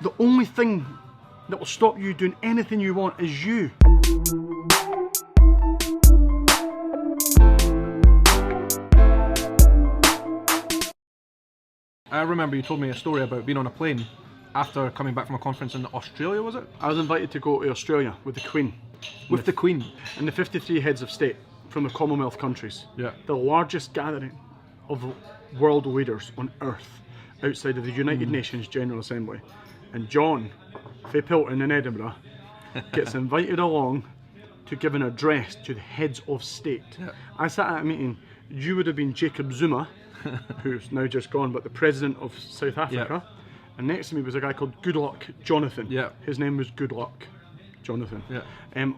the only thing that will stop you doing anything you want is you. I remember you told me a story about being on a plane after coming back from a conference in Australia, was it? I was invited to go to Australia with the Queen. With the Queen? And the 53 heads of state from the Commonwealth countries. Yeah. The largest gathering of world leaders on earth outside of the United Nations General Assembly. And John Pilton in Edinburgh gets invited along to give an address to the heads of state. Yeah. I sat at a meeting, you would have been Jacob Zuma, who's now just gone, but the president of South Africa. Yeah. And next to me was a guy called Goodluck Jonathan. Yeah. His name was Goodluck Jonathan. Yeah.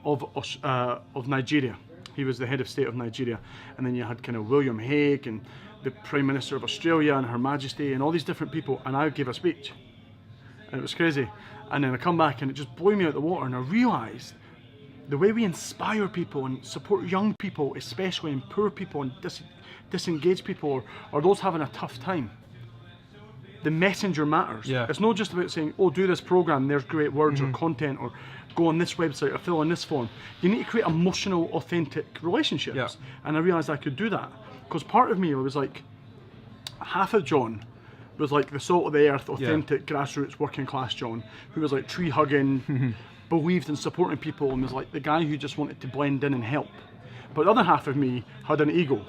Of Nigeria. He was the head of state of Nigeria. And then you had kind of William Hague and the Prime Minister of Australia and Her Majesty and all these different people. And I gave a speech. And it was crazy. And then I come back and it just blew me out the water, and I realised the way we inspire people and support young people, especially, and poor people and disengaged people, or those having a tough time. The messenger matters. Yeah. It's not just about saying, oh, do this program, there's great words or content, or go on this website or fill in this form. You need to create emotional, authentic relationships. Yeah. And I realised I could do that. Because part of me was like, half of John was like the salt of the earth, authentic, grassroots, working class John, who was like tree hugging, believed in supporting people, and was like the guy who just wanted to blend in and help. But the other half of me had an ego,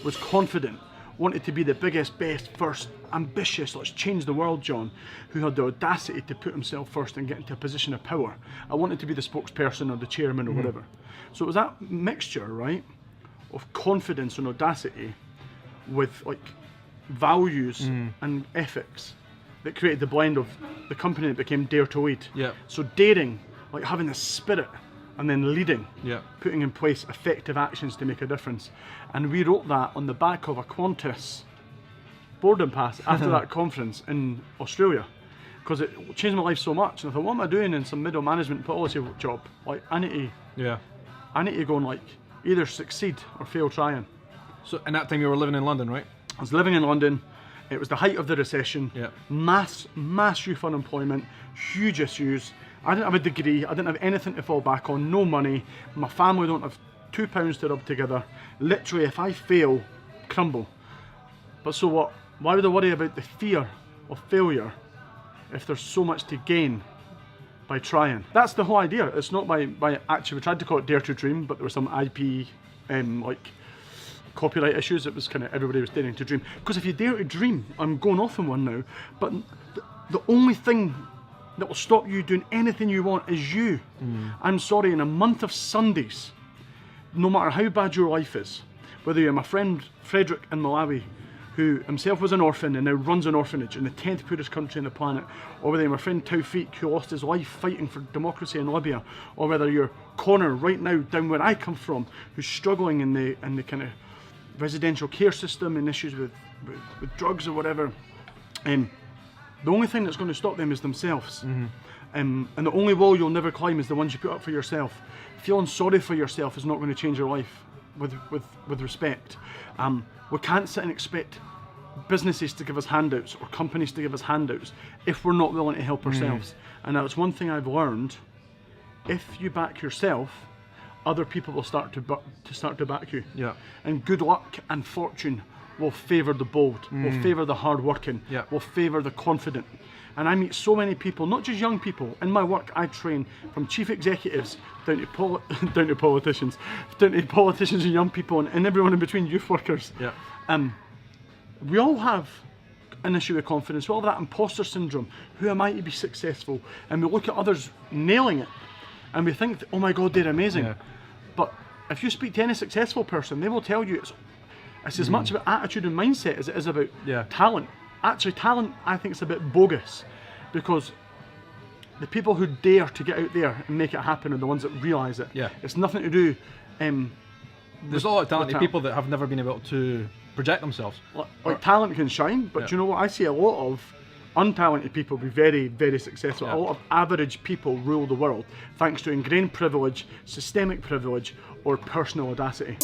was confident, wanted to be the biggest, best, first, ambitious, let's change the world John, who had the audacity to put himself first and get into a position of power. I wanted to be the spokesperson or the chairman or whatever. So it was that mixture, right, of confidence and audacity with like values and ethics that created the blend of the company that became Dare to Lead. Yeah. So daring, like having the spirit, and then leading, putting in place effective actions to make a difference. And we wrote that on the back of a Qantas boarding pass after that conference in Australia, because it changed my life so much. And I thought, what am I doing in some middle management policy job? Like, I need to go and like either succeed or fail trying. So in that time you were living in London, right? I was living in London. It was the height of the recession. Yeah. Mass youth unemployment, huge issues. I didn't have a degree. I didn't have anything to fall back on. No money. My family don't have £2 to rub together. Literally, if I fail, crumble. But so what? Why would I worry about the fear of failure if there's so much to gain by trying? That's the whole idea. It's not by actually, we tried to call it Dare to Dream, but there was some IP like copyright issues. It was kind of, everybody was daring to dream. Because if you dare to dream, I'm going off on one now, but the only thing that will stop you doing anything you want is you. I'm sorry, in a month of Sundays, no matter how bad your life is, whether you're my friend Frederick in Malawi, who himself was an orphan and now runs an orphanage in the 10th poorest country on the planet, or whether you're my friend Taufik, who lost his life fighting for democracy in Libya, or whether you're Connor right now down where I come from, who's struggling in the kind of residential care system and issues with drugs or whatever, the only thing that's going to stop them is themselves. And the only wall you'll never climb is the ones you put up for yourself. Feeling sorry for yourself is not going to change your life with respect. We can't sit and expect businesses to give us handouts or companies to give us handouts if we're not willing to help ourselves. And that's one thing I've learned. If you back yourself, other people will start to back you. Yeah. And good luck and fortune will favour the bold, will favour the hard-working, will favour the confident. And I meet so many people, not just young people. In my work, I train from chief executives down to politicians and young people, and everyone in between, youth workers. Yeah. We all have an issue with confidence. We all have that imposter syndrome. Who am I to be successful? And we look at others nailing it, and we think, oh my God, they're amazing. Yeah. But if you speak to any successful person, they will tell you it's as much about attitude and mindset as it is about talent. Actually, talent, I think, is a bit bogus, because the people who dare to get out there and make it happen are the ones that realise it. Yeah. It's nothing to do. There's a lot of talented people that have never been able to project themselves. Like talent can shine, but you know what? I see a lot of untalented people be very, very successful. Yeah. A lot of average people rule the world thanks to ingrained privilege, systemic privilege, or personal audacity.